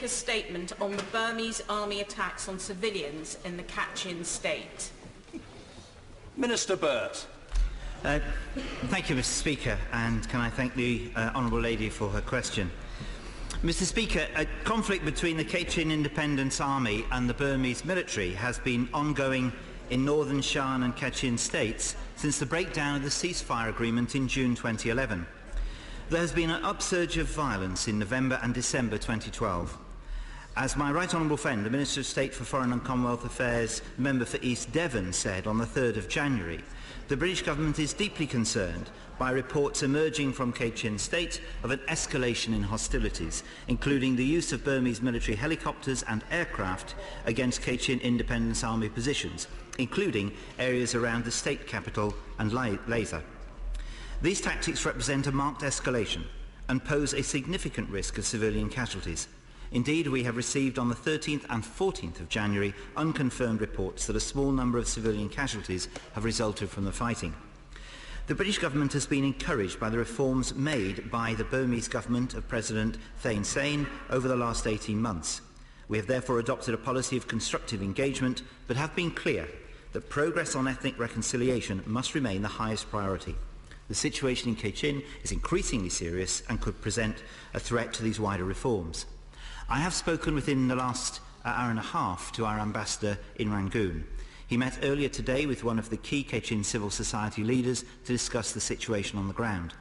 make a statement on the Burmese army attacks on civilians in the Kachin State? Minister Burt. Thank you, Mr. Speaker, and can I thank the Honourable Lady for her question. Mr. Speaker, a conflict between the Kachin Independence Army and the Burmese military has been ongoing in northern Shan and Kachin states since the breakdown of the ceasefire agreement in June 2011. There has been an upsurge of violence in November and December 2012. As my right honourable friend, the Minister of State for Foreign and Commonwealth Affairs, member for East Devon, said on the 3rd of January, the British government is deeply concerned by reports emerging from Kachin State of an escalation in hostilities, including the use of Burmese military helicopters and aircraft against Kachin Independence Army positions, including areas around the state capital and Lhasa. These tactics represent a marked escalation and pose a significant risk of civilian casualties. Indeed, we have received on the 13th and 14th of January unconfirmed reports that a small number of civilian casualties have resulted from the fighting. The British government has been encouraged by the reforms made by the Burmese government of President Thein Sein over the last 18 months. We have therefore adopted a policy of constructive engagement, but have been clear that progress on ethnic reconciliation must remain the highest priority. The situation in Kachin is increasingly serious and could present a threat to these wider reforms. I have spoken within the last hour and a half to our ambassador in Rangoon. He met earlier today with one of the key Kachin civil society leaders to discuss the situation on the ground.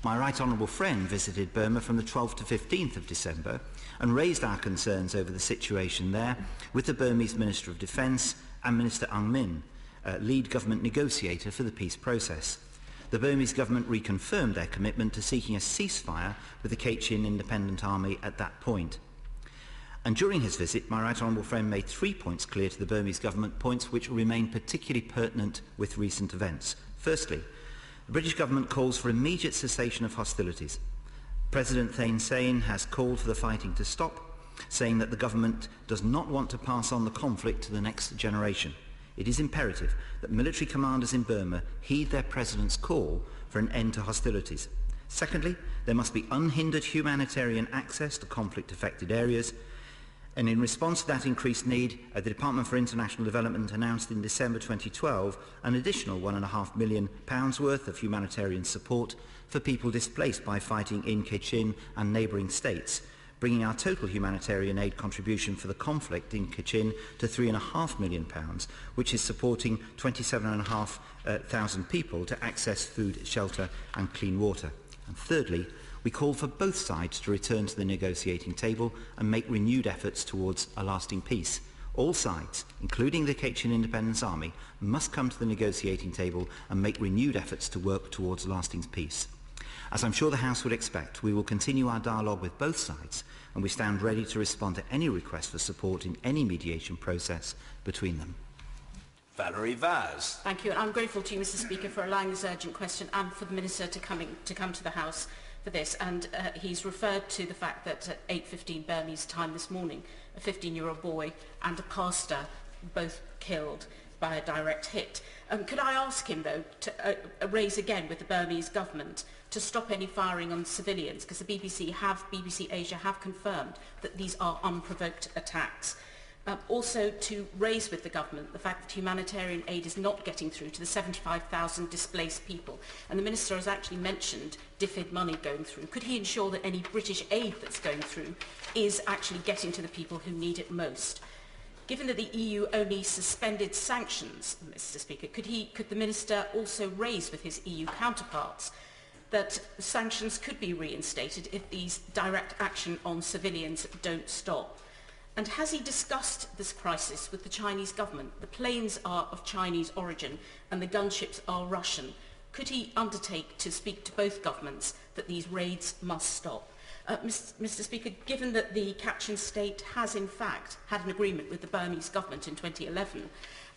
My right honourable friend visited Burma from the 12th to 15th of December and raised our concerns over the situation there with the Burmese Minister of Defence and Minister Aung Min, lead government negotiator for the peace process. The Burmese government reconfirmed their commitment to seeking a ceasefire with the Kachin Independent Army at that point. And during his visit, my right honourable friend made 3 points clear to the Burmese government, points which remain particularly pertinent with recent events. Firstly, the British government calls for immediate cessation of hostilities. President Thein Sein has called for the fighting to stop, saying that the government does not want to pass on the conflict to the next generation. It is imperative that military commanders in Burma heed their president's call for an end to hostilities. Secondly, there must be unhindered humanitarian access to conflict-affected areas. And in response to that increased need, the Department for International Development announced in December 2012 an additional £1.5 million worth of humanitarian support for people displaced by fighting in Kachin and neighbouring states, bringing our total humanitarian aid contribution for the conflict in Kachin to £3.5 million, which is supporting 27,500 people to access food, shelter and clean water. And thirdly, we call for both sides to return to the negotiating table and make renewed efforts towards a lasting peace. All sides, including the Kachin Independence Army, must come to the negotiating table and make renewed efforts to work towards lasting peace. As I'm sure the House would expect, we will continue our dialogue with both sides, and we stand ready to respond to any request for support in any mediation process between them. Valerie Vaz. Thank you. And I'm grateful to you, Mr. Speaker, for allowing this urgent question and for the Minister to come to the House for this. And he's referred to the fact that at 8:15 Burmese time this morning, a 15-year-old boy and a pastor both killed by a direct hit. Could I ask him, though, to raise again with the Burmese government to stop any firing on civilians, because the BBC Asia have confirmed that these are unprovoked attacks. Also to raise with the government the fact that humanitarian aid is not getting through to the 75,000 displaced people. And the Minister has actually mentioned DFID money going through. Could he ensure that any British aid that's going through is actually getting to the people who need it most? Given that the EU only suspended sanctions, Mr. Speaker, could the Minister also raise with his EU counterparts that sanctions could be reinstated if these direct action on civilians don't stop? And has he discussed this crisis with the Chinese government? The planes are of Chinese origin and the gunships are Russian. Could he undertake to speak to both governments that these raids must stop? Mr. Speaker, given that the Kachin State has in fact had an agreement with the Burmese government in 2011,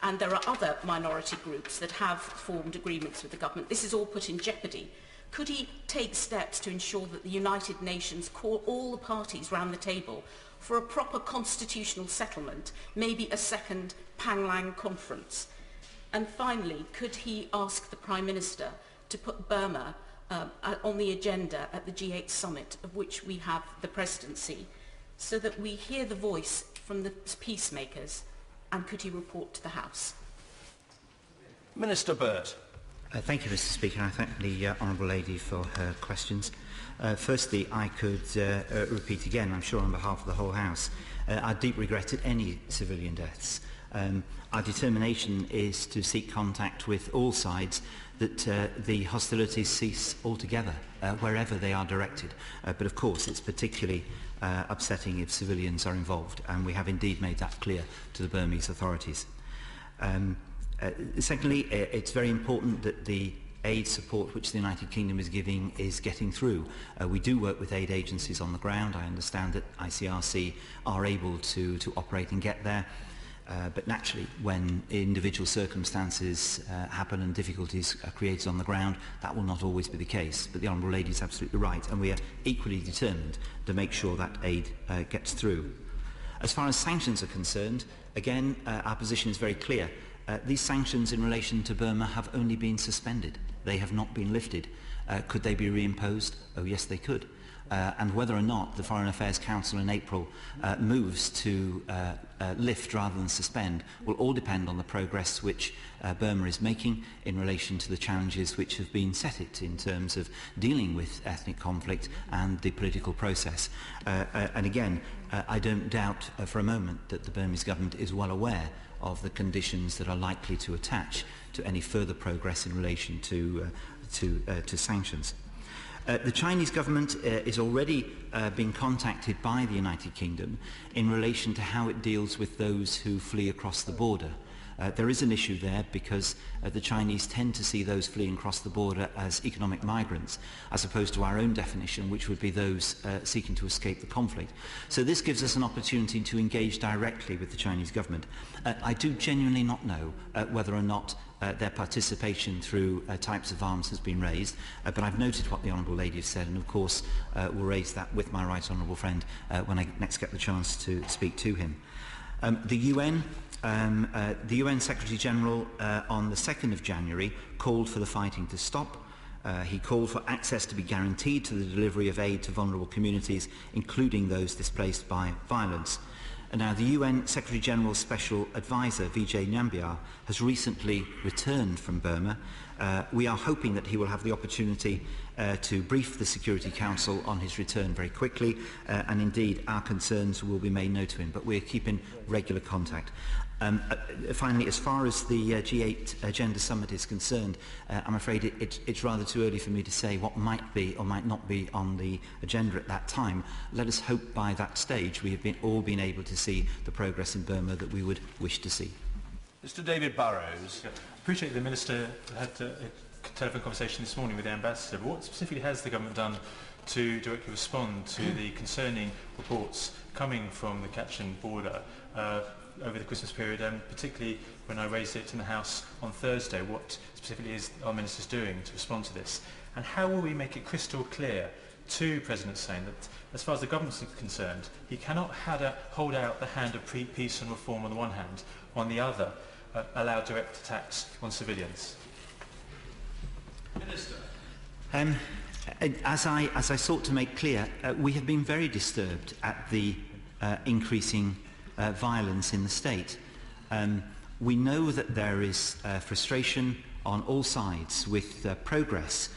and there are other minority groups that have formed agreements with the government, this is all put in jeopardy. Could he take steps to ensure that the United Nations call all the parties round the table for a proper constitutional settlement, maybe a second Panglang conference? And finally, could he ask the Prime Minister to put Burma on the agenda at the G8 summit, of which we have the presidency, so that we hear the voice from the peacemakers, and could he report to the House? Minister Burt. Thank you, Mr. Speaker. I thank the Honourable Lady for her questions. Firstly, I could repeat again, I'm sure on behalf of the whole House, our deep regret at any civilian deaths. Our determination is to seek contact with all sides, that the hostilities cease altogether, wherever they are directed. But of course, it's particularly upsetting if civilians are involved, and we have indeed made that clear to the Burmese authorities. Secondly, it's very important that the aid support which the United Kingdom is giving is getting through. We do work with aid agencies on the ground. I understand that ICRC are able to operate and get there. But naturally, when individual circumstances happen and difficulties are created on the ground, that will not always be the case. But the Honourable Lady is absolutely right, and we are equally determined to make sure that aid gets through. As far as sanctions are concerned, again, our position is very clear. These sanctions in relation to Burma have only been suspended. They have not been lifted. Could they be reimposed? Oh, yes, they could. And whether or not the Foreign Affairs Council in April moves to lift rather than suspend will all depend on the progress which Burma is making in relation to the challenges which have been set it in terms of dealing with ethnic conflict and the political process. And again, I don't doubt for a moment that the Burmese government is well aware of the conditions that are likely to attach to any further progress in relation to sanctions. The Chinese government is already being contacted by the United Kingdom in relation to how it deals with those who flee across the border. There is an issue there because the Chinese tend to see those fleeing across the border as economic migrants, as opposed to our own definition, which would be those seeking to escape the conflict. So this gives us an opportunity to engage directly with the Chinese government. I do genuinely not know whether or not their participation through types of arms has been raised, but I've noted what the Honourable Lady has said, and of course will raise that with my right honourable friend when I next get the chance to speak to him. The UN Secretary-General on the 2nd of January called for the fighting to stop. He called for access to be guaranteed to the delivery of aid to vulnerable communities, including those displaced by violence. And now the UN Secretary-General's Special Advisor, Vijay Nambiar, has recently returned from Burma. We are hoping that he will have the opportunity to brief the Security Council on his return very quickly, and indeed our concerns will be made known to him, but we're keeping regular contact. Finally, as far as the G8 Agenda Summit is concerned, I'm afraid it's rather too early for me to say what might be or might not be on the agenda at that time. Let us hope by that stage we have all been able to see the progress in Burma that we would wish to see. Mr. David Burrows. I appreciate the Minister had a telephone conversation this morning with the Ambassador, but what specifically has the government done to directly respond to the concerning reports coming from the Kachin border over the Christmas period, and particularly when I raised it in the House on Thursday, what specifically is our Ministers doing to respond to this? And how will we make it crystal clear to President Singh that, as far as the government is concerned, he cannot hold out the hand of peace and reform on the one hand, on the other, allow direct attacks on civilians? Minister. As I sought to make clear, we have been very disturbed at the increasing violence in the state. We know that there is frustration on all sides with progress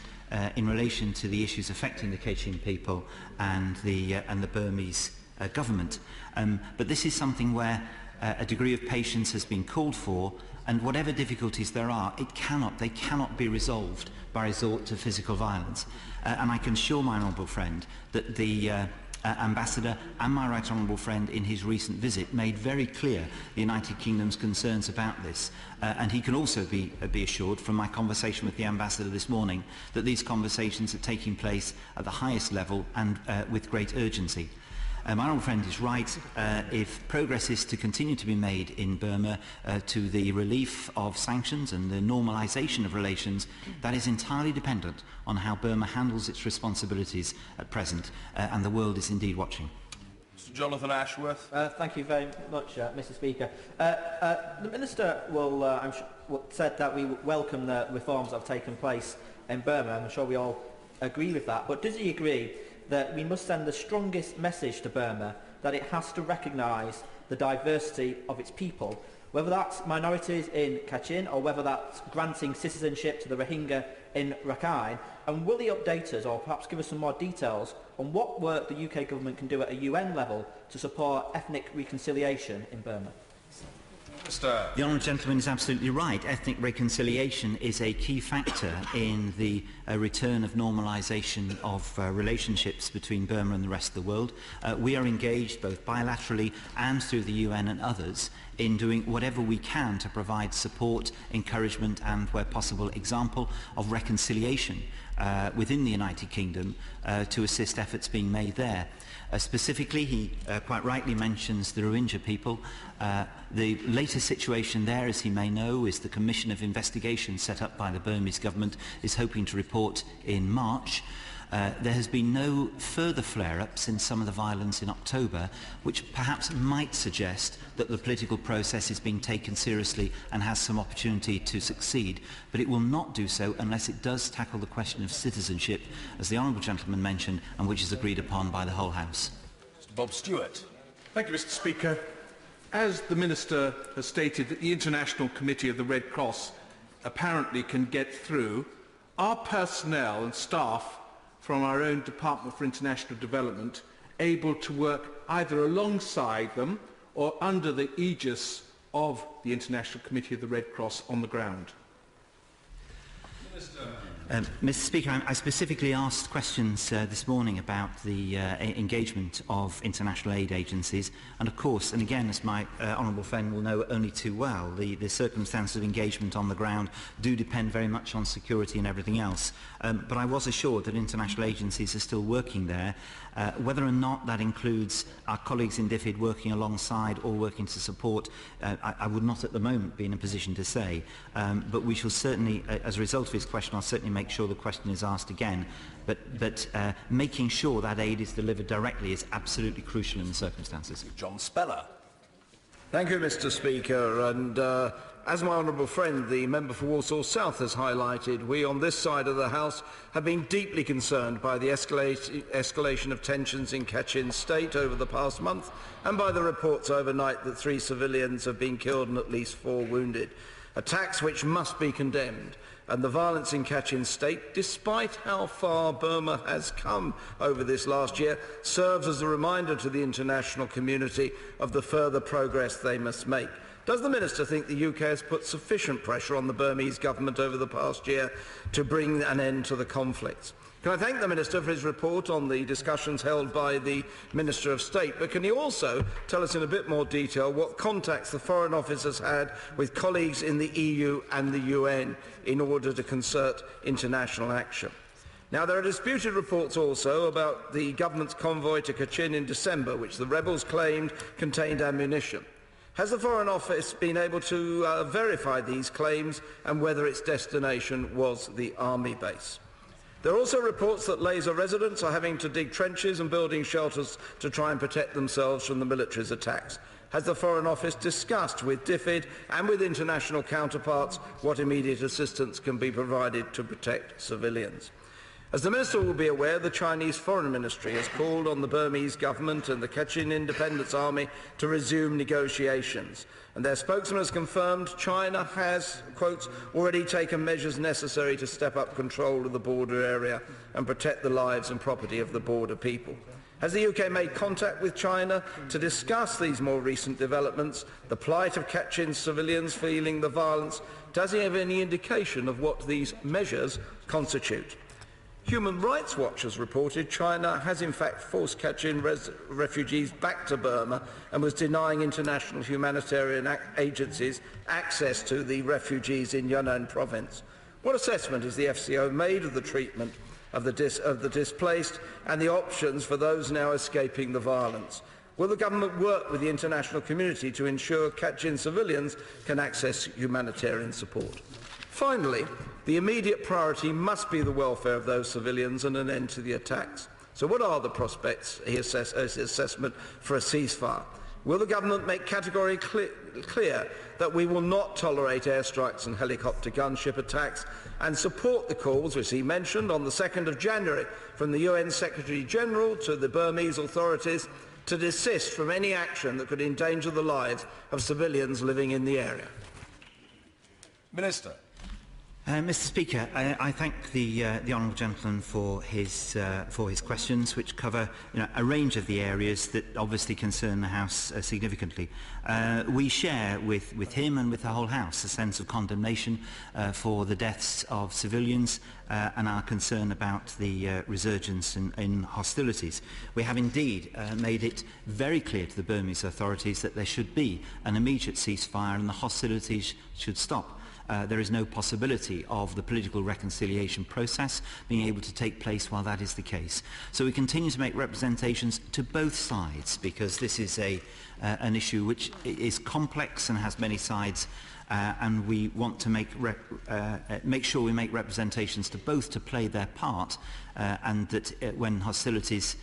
in relation to the issues affecting the Kachin people and the Burmese government. But this is something where a degree of patience has been called for, and whatever difficulties there are, they cannot be resolved by resort to physical violence. And I can assure my honourable friend that the Ambassador and my right honourable friend in his recent visit made very clear the United Kingdom's concerns about this, and he can also be assured from my conversation with the Ambassador this morning that these conversations are taking place at the highest level and with great urgency. My honourable friend is right. If progress is to continue to be made in Burma to the relief of sanctions and the normalisation of relations, that is entirely dependent on how Burma handles its responsibilities at present, and the world is indeed watching. Mr. Jonathan Ashworth. Thank you very much, Mr. Speaker. The Minister said that we welcome the reforms that have taken place in Burma, and I'm sure we all agree with that. But does he agree that we must send the strongest message to Burma that it has to recognise the diversity of its people, whether that's minorities in Kachin or whether that's granting citizenship to the Rohingya in Rakhine? And will he update us, or perhaps give us some more details on what work the UK government can do at a UN level to support ethnic reconciliation in Burma? Mr. The honourable gentleman is absolutely right. Ethnic reconciliation is a key factor in the return of normalisation of relationships between Burma and the rest of the world. We are engaged both bilaterally and through the UN and others in doing whatever we can to provide support, encouragement and, where possible, example of reconciliation within the United Kingdom to assist efforts being made there. Specifically, he quite rightly mentions the Rohingya people. The latest situation there, as he may know, is the Commission of Investigation set up by the Burmese government is hoping to report in March. There has been no further flare-up since some of the violence in October, which perhaps might suggest that the political process is being taken seriously and has some opportunity to succeed, but it will not do so unless it does tackle the question of citizenship, as the honourable gentleman mentioned, and which is agreed upon by the whole House. Mr. Bob Stewart. Thank you, Mr. Speaker. As the Minister has stated that the International Committee of the Red Cross apparently can get through, are personnel and staff from our own Department for International Development able to work either alongside them or under the aegis of the International Committee of the Red Cross on the ground? Mr. Speaker, I specifically asked questions this morning about the engagement of international aid agencies, and of course, and again, as my honourable friend will know only too well, the circumstances of engagement on the ground do depend very much on security and everything else. But I was assured that international agencies are still working there. Whether or not that includes our colleagues in DFID working alongside or working to support, I would not at the moment be in a position to say. But we shall certainly, as a result of his question, I'll certainly make sure the question is asked again. But making sure that aid is delivered directly is absolutely crucial in the circumstances. John Speller. Thank you, Mr. Speaker. And as my honourable friend, the member for Walsall South, has highlighted, we on this side of the House have been deeply concerned by the escalation of tensions in Kachin State over the past month and by the reports overnight that 3 civilians have been killed and at least 4 wounded. Attacks which must be condemned. And the violence in Kachin State, despite how far Burma has come over this last year, serves as a reminder to the international community of the further progress they must make. Does the Minister think the UK has put sufficient pressure on the Burmese government over the past year to bring an end to the conflicts? Can I thank the Minister for his report on the discussions held by the Minister of State, but can he also tell us in a bit more detail what contacts the Foreign Office has had with colleagues in the EU and the UN in order to concert international action? Now, there are disputed reports also about the government's convoy to Kachin in December, which the rebels claimed contained ammunition. Has the Foreign Office been able to verify these claims and whether its destination was the army base? There are also reports that Laser residents are having to dig trenches and building shelters to try and protect themselves from the military's attacks. Has the Foreign Office discussed with DFID and with international counterparts what immediate assistance can be provided to protect civilians? As the Minister will be aware, the Chinese Foreign Ministry has called on the Burmese government and the Kachin Independence Army to resume negotiations. And their spokesman has confirmed China has, quote, already taken measures necessary to step up control of the border area and protect the lives and property of the border people. Has the UK made contact with China to discuss these more recent developments, the plight of Kachin civilians feeling the violence? Does he have any indication of what these measures constitute? Human Rights Watch has reported China has in fact forced Kachin refugees back to Burma and was denying international humanitarian agencies access to the refugees in Yunnan province. What assessment has the FCO made of the treatment of the displaced and the options for those now escaping the violence? Will the government work with the international community to ensure Kachin civilians can access humanitarian support? Finally, the immediate priority must be the welfare of those civilians and an end to the attacks. So what are the prospects, his assessment, for a ceasefire? Will the government make categorically clear that we will not tolerate airstrikes and helicopter gunship attacks and support the calls, which he mentioned, on the 2nd of January from the UN Secretary-General to the Burmese authorities to desist from any action that could endanger the lives of civilians living in the area? Minister. Mr. Speaker, I thank the honourable gentleman for his questions, which cover a range of the areas that obviously concern the House significantly. We share with him and with the whole House a sense of condemnation for the deaths of civilians and our concern about the resurgence in hostilities. We have indeed made it very clear to the Burmese authorities that there should be an immediate ceasefire and the hostilities should stop. There is no possibility of the political reconciliation process being able to take place while that is the case. So we continue to make representations to both sides, because this is an issue which is complex and has many sides, and we want to make sure we make representations to both to play their part, and that when hostilities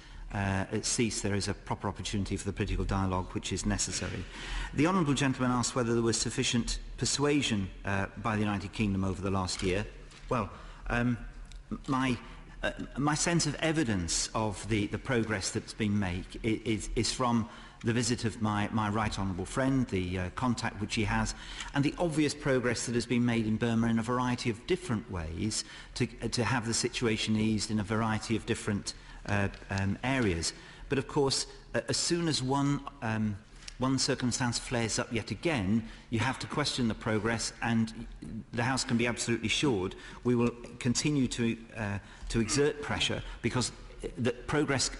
cease, there is a proper opportunity for the political dialogue which is necessary. The honourable gentleman asked whether there was sufficient persuasion by the United Kingdom over the last year. Well, my sense of evidence of the progress that's been made is from the visit of my right honourable friend, the contact which he has, and the obvious progress that has been made in Burma in a variety of different ways to have the situation eased in a variety of different areas. But of course, as soon as one circumstance flares up yet again, you have to question the progress, and the House can be absolutely assured we will continue to exert pressure, because that progress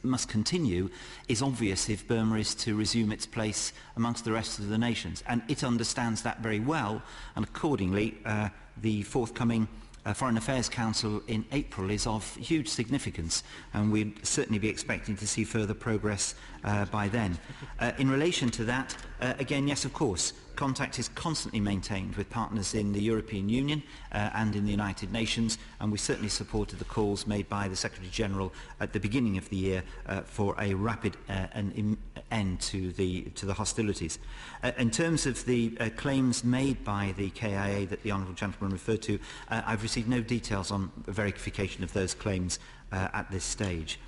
must continue is obvious if Burma is to resume its place amongst the rest of the nations, and it understands that very well, and accordingly the forthcoming Foreign Affairs Council in April is of huge significance, and we'd certainly be expecting to see further progress by then. In relation to that, again, yes, of course, contact is constantly maintained with partners in the European Union and in the United Nations, and we certainly supported the calls made by the Secretary-General at the beginning of the year for a rapid end to the hostilities. In terms of the claims made by the KIA that the honourable gentleman referred to, I've received no details on verification of those claims at this stage.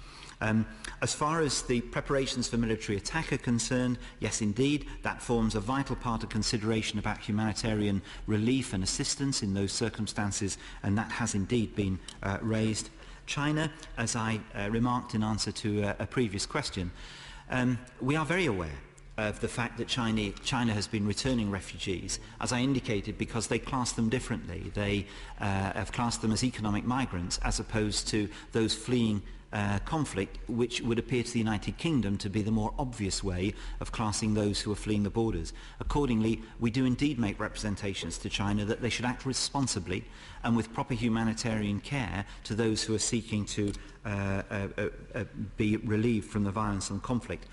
As far as the preparations for military attack are concerned, yes indeed, that forms a vital part of consideration about humanitarian relief and assistance in those circumstances, and that has indeed been raised. China, as I remarked in answer to a previous question, we are very aware of the fact that China has been returning refugees, as I indicated, because they class them differently. They have classed them as economic migrants as opposed to those fleeing conflict, which would appear to the United Kingdom to be the more obvious way of classing those who are fleeing the borders. Accordingly, we do indeed make representations to China that they should act responsibly and with proper humanitarian care to those who are seeking to be relieved from the violence and conflict.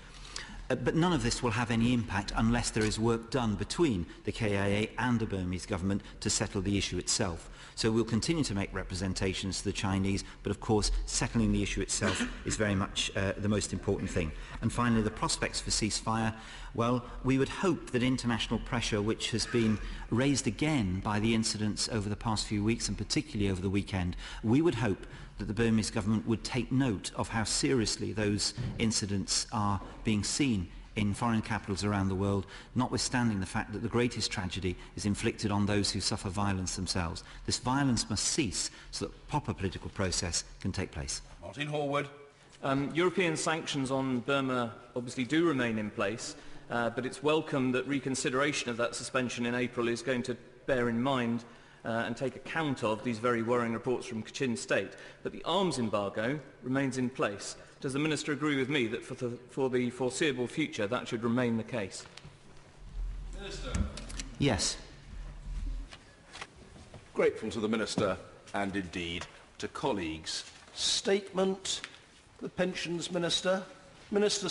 But none of this will have any impact unless there is work done between the KIA and the Burmese government to settle the issue itself. So we'll continue to make representations to the Chinese, but of course settling the issue itself is very much the most important thing. And finally, the prospects for ceasefire. Well, we would hope that international pressure, which has been raised again by the incidents over the past few weeks and particularly over the weekend, we would hope that the Burmese government would take note of how seriously those incidents are being seen in foreign capitals around the world, notwithstanding the fact that the greatest tragedy is inflicted on those who suffer violence themselves. This violence must cease so that proper political process can take place. Martin Horwood. European sanctions on Burma obviously do remain in place, but it's welcome that reconsideration of that suspension in April is going to bear in mind and take account of these very worrying reports from Kachin State. But the arms embargo remains in place. Does the Minister agree with me that for the foreseeable future that should remain the case? Minister. Yes. Grateful to the Minister and indeed to colleagues. Statement, the Pensions Minister. Minister